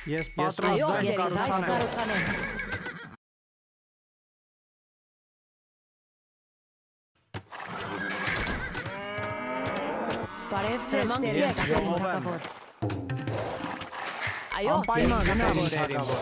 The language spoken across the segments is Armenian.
Ես պատրաստ կառուցանեմ։ Բարև ձեզ, ես ժողով եմ։ Այո, Անպայման գնամ թագավոր։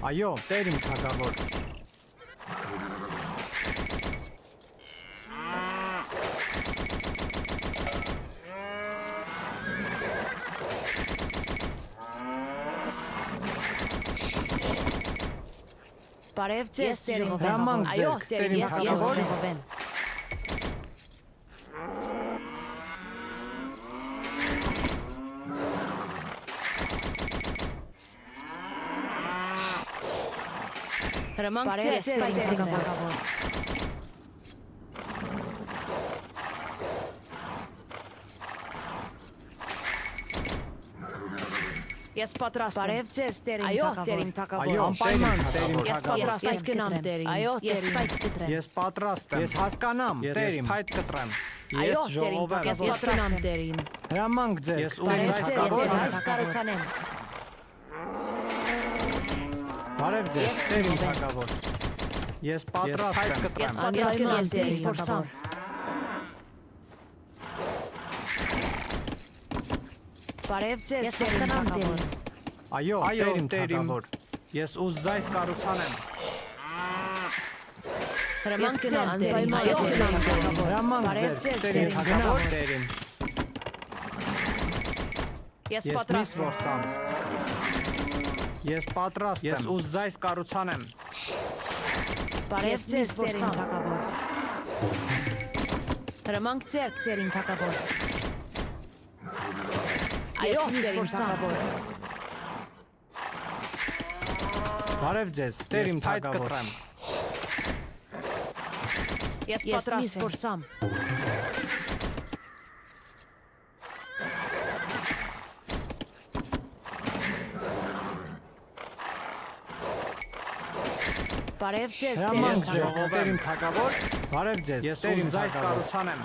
Այո, Տեր իմ թագավոր։ Բարև ձեզ, Տեր իմ Հրամանք Այո, ձեր, Տեր իմ ես թագավոր։ ժողով եմ։ Հրամանք ձեզ, Տեր իմ թագավոր։ Ես պատրաստ եմ։ Բարև ձեզ, Տեր իմ թագավոր։ Այո, Տեր իմ թագավոր։ Այո, անպայման Տեր իմ Ես թագավոր։ պատրաստ գնամ Տերին։ Այո, ես փայտ կտրեմ։ Ես պատրաստ եմ։ Ես հասկանամ, Տեր իմ փայտ կտրեմ։ Այո, Ես ժողով եմ։ ես պատրաստ եմ Տերին։ Հրամանք ձեր, ես ուզում Բարև այս ձեզ, կառուցանեմ։ ես այս կառուցանեմ։ Բարև ձեզ, Տեր իմ թագավոր։ Ես պատրաստ եմ։ Ես պատրաստ եմ Տերին թագավոր։ Բարև ձեզ, Ես հասկանամ Տերին։ Այո, Տեր իմ թագավոր։ Ես ուզում կառուցանեմ։ Հրամանք գնամ Տերին։ Այո, Հրամանք Բարև ձեր, ձեզ, Տեր իմ Տեր իմ թագավոր, թագավոր։ Տեր իմ։ Ես Ես միս պատրաստ եմ։ որսամ։ Ես պատրաստ եմ։ Ես ուզում կառուցանեմ։ Բարև ձեզ, Տեր իմ թագավոր։ Հրամանք ձեր, Տեր իմ թագավոր։ Այո, Տեր իմ թագավոր։ Բարև ձեզ, Տեր իմ թագավոր։ Ես պատրաստ եմ։ Բարև ձեզ, Տեր իմ Հրամանք ձեր, թագավոր։ Տեր իմ թագավոր։ Բարև ձեզ, Ես Տեր իմ ուզում կառուցանեմ։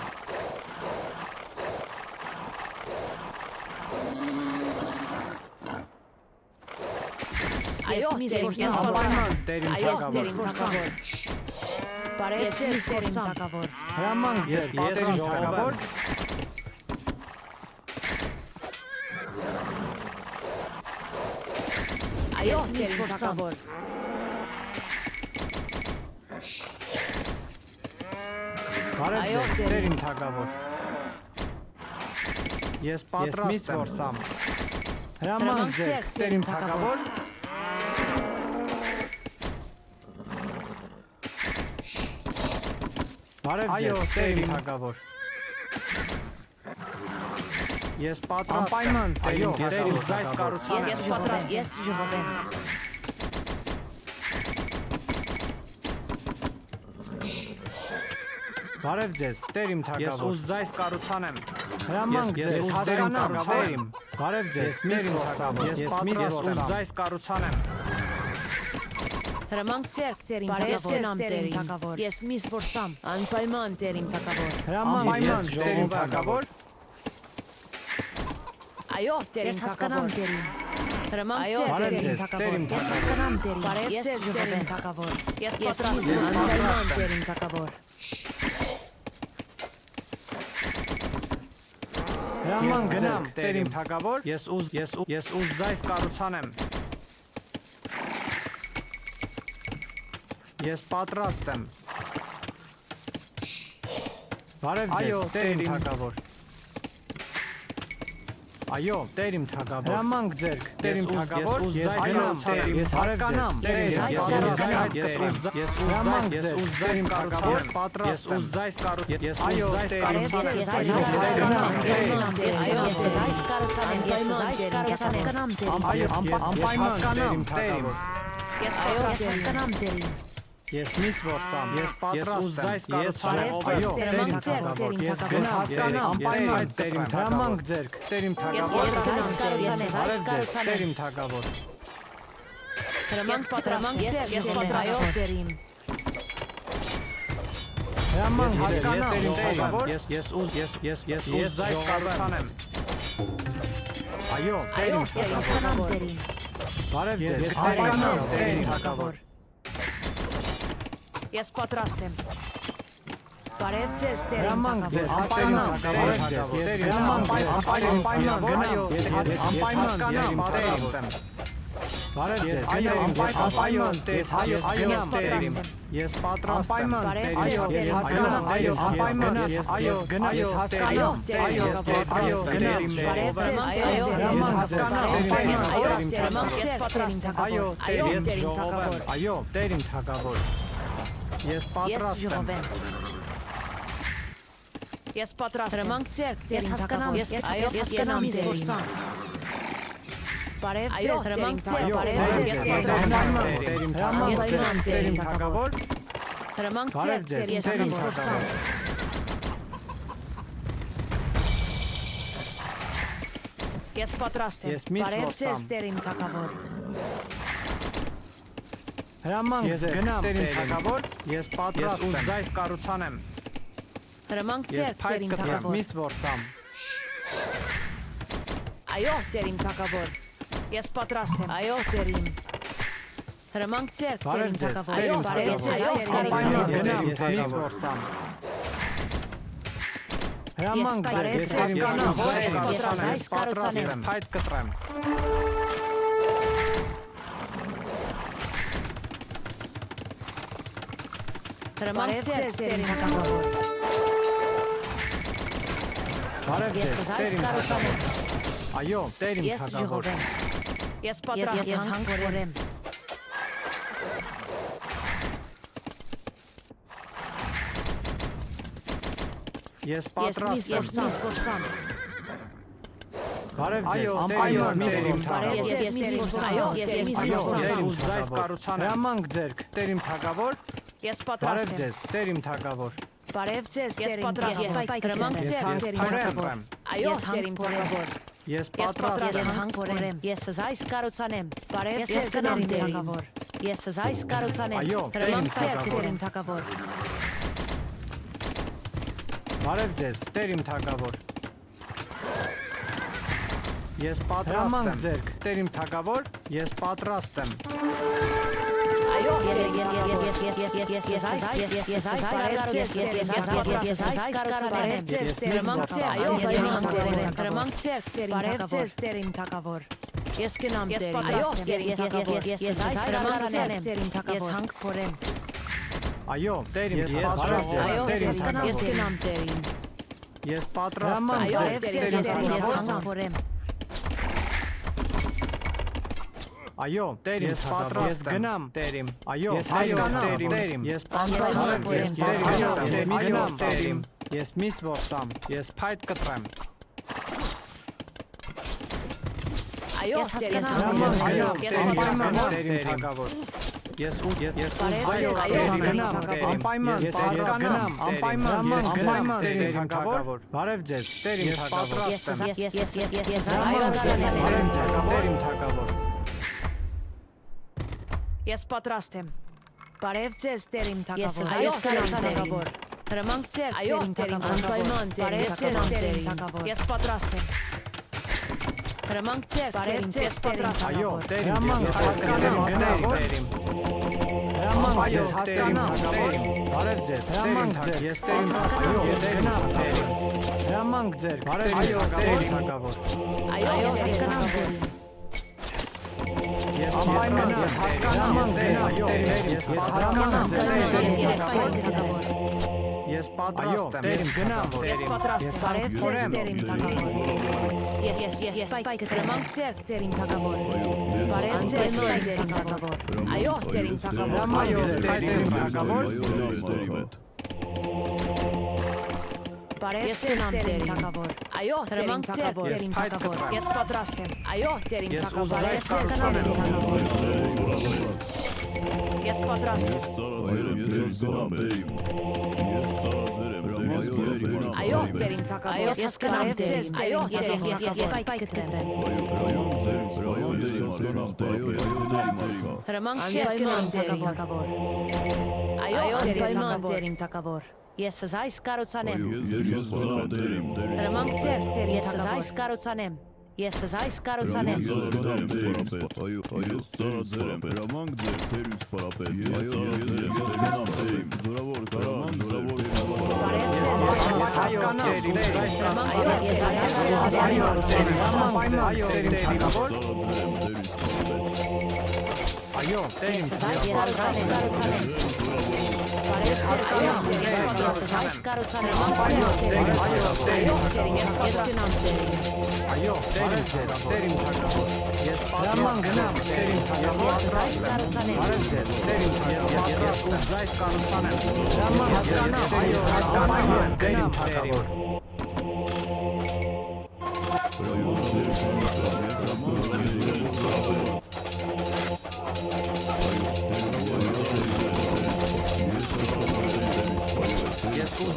Այո, միս Տեր իմ Անպայման Տեր իմ Այո, թագավոր։ Տեր իմ թագավոր։ Բարև ձեզ, Տեր իմ թագավոր։ Հրամանք ձեր, Տեր իմ թագավոր։ Այո, Տեր իմ թագավոր։ Բարև Այո, ձեզ, Տեր Տեր իմ թագավոր։ Ես պատրաստ եմ որսամ։ Հրամանք ձեր, Տեր իմ թագավոր։ Բարև ձեզ, Տեր իմ թագավոր։ Ես պատրաստ եմ։ Անպայման Տեր իմ թագավոր։ Ես ուզում կառուցանեմ։ Ես պատրաստ, ես ժողով եմ։ Բարև ձեզ, Տեր իմ թագավոր։ Ես ուզում կառուցանեմ։ Հրամանք ձեր, ես հասկանամ, Տեր իմ։ Բարև ձեզ, Տեր իմ թագավոր։ Ես ուզում կառուցանեմ։ Հրամանք ձեր, Տեր իմ թագավոր։ Ես միս որսամ, անպայման Տեր իմ թագավոր։ Հրամանք ձեզ, Տեր իմ թագավոր։ Այո, Տեր Ես իմ հասկանամ թագավոր։ Տերին։ Հրամանք Այո, ձեր, Բարև Տեր իմ ձեզ, Տեր իմ թագավոր։ Ես հասկանամ Տերին։ Բարև Ես ձեզ, ժողով Տեր իմ եմ։ թագավոր։ Ես Ես պատրաստ միս եմ, որսամ։ անպայման Տեր իմ թագավոր։ Հրամանք գնամ, Տեր իմ թագավոր։ Ես ուզում կառուցանեմ։ Ես պատրաստ եմ։ Բարև ձեզ, Տեր իմ թագավոր։ Այո, Տեր իմ թագավոր։ Հրամանք ձեր, Տեր իմ թագավոր։ Ես կառուցանեմ։ Ես հասկանամ, Տեր իմ թագավոր։ Ես ուզում կառուցանեմ։ Ես պատրաստ եմ։ Ես ուզում կառուցանեմ։ Այո, Տեր իմ թագավոր։ ես այս կարոցանեմ, ես հասկանամ տերին։ Այո, անպայման տերիմ թագավոր։ Ես հասկանամ տերին։ Ես միս որսամ, ես պատրաստ եմ, ես Այո, տերիմ թագավոր, ես հասկանամ, անպայման տերիմ թագավոր, ձերք, տերիմ թագավոր, տերիմ թագավոր, Հրամանք ձերք, ես այո տերին։ հրամանք հասկանամ, տերիմ թագավոր, ես ուզայց կառուցանեմ, այո, տերիմ Ես հասկանամ թագավոր, տերին։ բարև ձեզ, հասկանամ, տերիմ թագավոր, Ես պատրաստ եմ։ Բարև ձեզ տերին հրամանք ձեզ, թագավոր։ հասկանամ, բարև ձեզ, հրամանք ձեզ, անպայման գնայո, ես անպայման տերիմ պատրաստ եմ, բարև ձեզ, այո, անպայման տեր, ես գնամ տերիմ, ես պատրաստ եմ, այո, ես հասկանամ, այո, անպայման, այո, գնամ, ես հասկանամ, այո, ես պատրաստ եմ, Բարև ձեզ այո, ես հասկանամ, ես պատրաստ եմ։ այո, Այո, ես տերիմ ժողով եմ, թագավոր։ այո, տերիմ թագավոր, ես Ես պատրաստ եմ, ժողով եմ։ Ես պատրաստ եմ։ Հրամանք ձերք տերին թագավոր։ Ես հասկանամ տերին։ Բարև ձեզ, հրամանք ձերք, այո, բարև բարև ձեզ, ձեզ, ես պատրաստ եմ։ տերիմ թագավոր, տերիմ թագավոր, Հրամանք բարև ձերք, ձեզ, ես տերիմ հասկացա։ թագավոր, Ես պատրաստ եմ։ Ես միս Բարև որսամ։ ձեզ, տերին թագավոր։ հրամանք ձեզ, տերիմ թագավոր, ես պատրաստ եմ, ես ուզայց կառուցանեմ, Հրամանք ես ձերք, փայտ տերին կտրեմ, թագավոր։ միս որսամ, Այո, տերին թագավոր։ Ես պատրաստ եմ։ Այո, տերին։ Հրամանք ձերք, բարև տերին ձեզ, թագավոր։ տերիմ Բարև ձեզ, թագավոր, այս անպայման կարոցանեմ։ գնամ, ես միս որսամ, հրամանք ձեր, ես հասկանամ, ես պատրաստ եմ, պատրաստ եմ, ես փայտ կտրեմ, Հրամանք ձեզ, տերին թագավոր։ բարև Ես ձեզ, այս տերիմ կարոցանեմ։ թագավոր, այո, տերիմ Ես թագավոր, ժողով եմ։ Ես պատրաստ եմ, հանգորեմ։ ես Ես պատրաստ եմ, միս որսամ։ բարև ձեզ, Այո, անպայման միս տերիմ որսամ, թագավոր, ես միս որսամ։ Ես այո, միս ես որսամ։ ուզայց կառուցանեմ, հրամանք ձերք, տերիմ թագավոր, Ես բարև պատրաստ եմ։ ձեզ, տերիմ թագավոր, Բարև ձեզ, տերին պատրաստ եմ, հրամանք ես ձեր, տերին հանքորեմ թագավոր։ եմ, Այո, տերին թագավոր։ ես Ես պատրաստ պատրաստ եմ, եմ հանգորեմ։ Ես այս կարոցանեմ։ Բարև ձեզ, տերին թագավոր։ Ես այս կարոցանեմ։ Այո, Հրամանք ձեր, տերին տերին թագավոր։ բարև ձեզ, տերիմ թագավոր, ես պատրաստ եմ, ձերք, տերիմ թագավոր, ես պատրաստ եմ, Այո, ես Ես կնամ տերին, ես հանգորեմ, այո, տերիմ, ես այո, տերիմ ես թագավոր, կնամ տերին, ես պատրաստ եմ, այո, ձերք, տերիմ ես թագավոր, հանգորեմ, այո, տերիմ, ես պատրաստ եմ, գնամ, տերիմ, այո, ես հասկանամ, տերիմ, ես պատրաստ եմ, ես տերիմ, ես միս որսամ, ես փայտ կտրեմ, այո, այո, ես տերիմ, տերիմ թագավոր, ես ուզայց գնամ, անպայման, ես գնամ, անպայման, տերիմ թագավոր, բարև ձեզ, տերիմ թագավոր, բարև ձեզ, տերիմ թագավոր, Ես պատրաստ եմ։ Բարև ձեզ, տերին թագավոր։ Այո, տերին թագավոր։ Հրամանք ձեր, տերին թագավոր։ Անպայման, բարև ձեզ, տերին թագավոր։ Ես պատրաստ եմ։ Հրամանք ձեր, բարև ձեզ, պատրաստ եմ։ այո, տերիմ, ես հասկանամ, գնամ, տերիմ, հրամանք ձեզ, հասկանամ, տերիմ, բարև ձեզ, տերիմ թագավոր, ես տերիմ հասկանամ, ես գնամ, տերիմ, հրամանք ձեր, բարև ձեզ, տերիմ թագավոր, Այո, ես հասկանամ, տերին։ ես հասկանամ, այո, ես հասկանամ, ես պատրաստ եմ, ես գնամ, Ես պատրաստ եմ, բարև ձեզ, տերին թագավոր։ Ես սպայք հրամանք ձեր, տերին թագավոր։ Բարև ձեզ, տերին թագավոր։ Այո, տերին թագավոր։ այո, տերիմ թագավոր, Բարև ձեզ տերին թակավոր։ Այո, դրմանք ձեր տերին թակավոր։ Ես պատրաստ եմ։ Այո, տերին թակավոր։ Ես պատրաստ եմ։ Այո, տերին թակավոր։ Ես կնամ ձեզ։ Այո, ես պայք կտրեմ։ Դրմանք ձեզ կնամ տերին թակավոր։ Այո, տերին թակավոր։ Ես այս կառուցանեմ։ Հրամանք ձեր տեր, ես այս կառուցանեմ։ Ես այս կառուցանեմ։ Այո, տերին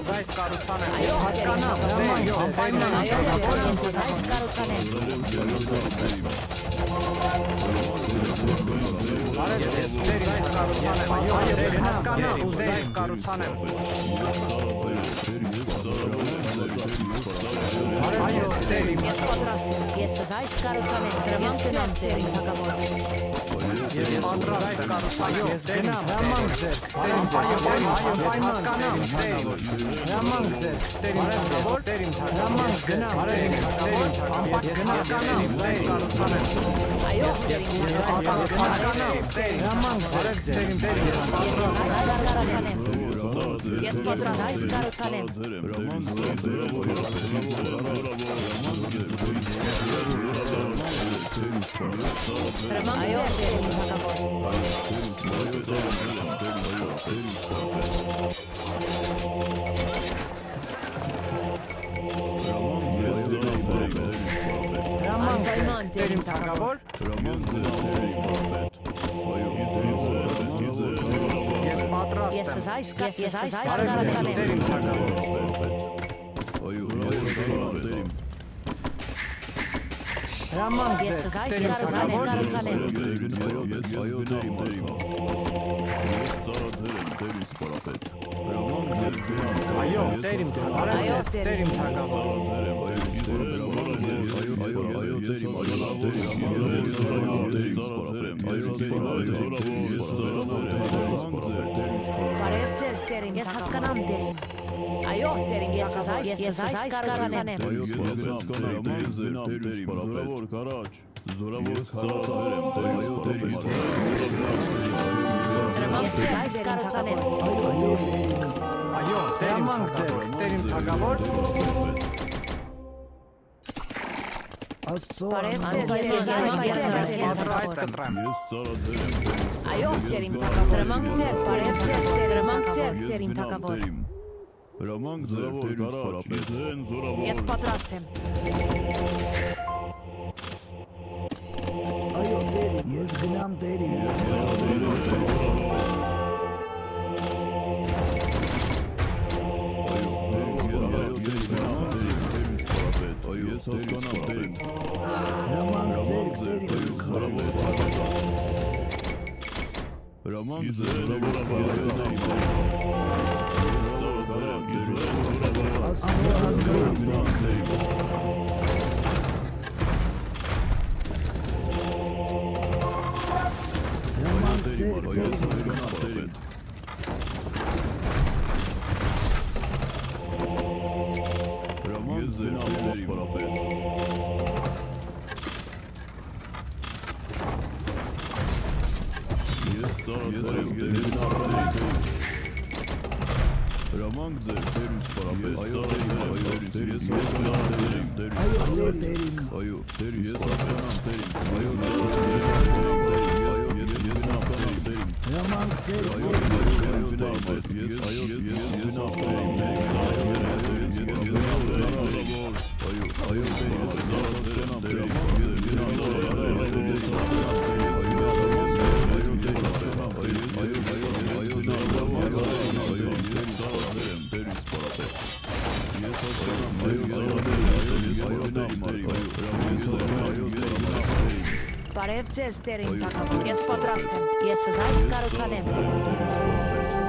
Զայս կառուցանեմ։ Այո, հասկանամ։ Այո, անպայման զայս կառուցանեմ։ Արեք ես զայս կառուցանեմ։ Այո, ես հասկանամ, զայս կառուցանեմ։ Այո, տերին։ Ես պատրաստ եմ։ Ես զայս կառուցանեմ։ Դրմանք ձեր տերին թակավոր։ Ես պատրաստ եմ կառուցանեմ։ Ես գնամ, հրամանք ձեր։ Անպայման հրամանք ձեր։ Տերին թակավոր, տերին հրամանք գնամ, տերին թակավոր, անպայման զայս կառուցանեմ։ Այո, տերին հրամանք ձեր, տերին Ես պատրաստ այս կառուցանեմ։ Այո, տերին թակավոր։ Անպայման տերին թակավոր։ Ես պատրաստ եմ։ Ես այս կառուցանեմ։ Հրամանք Ես ձեր, այս տերին թակավոր։ կառուցանեմ։ Այո, տերին թակավոր։ Այո, Տերին թակավոր։ Բարև ձեզ տերին, ես հասկանամ տերին։ Այո, տերին, ես այս կառուցանեմ։ Ես այս կառուցանեմ։ Այո, հրամանք ձեր, տերին թակավոր։ Բարև ձեզ Պատրաստ տերին։ կտրեմ։ Այո, տերին թակավոր։ Դրմանք ձեր, բարև ձեզ դրմանք ձեր տերին թակավոր։ Հրամանք ձեր տերին սպարապետ։ Ես պատրաստ եմ։ Այո, տերին, ես գնամ տերին։ Ես հասկանամ տերին։ Հրամանք ձեր տերին։ Հրամանք ձեր Հրամանք ձեր տերին սպարապետ։ Այո, տերին, ես հասկանամ տերին։ Այո, տերին։ Այո, տերին, ես հասկանամ տերին։ Այո, ես հասկանամ տերին։ Հրամանք ձեր Բարև ձեզ, տերին թագավոր։ Ես պատրաստ եմ։ Ես այս կառուցանեմ։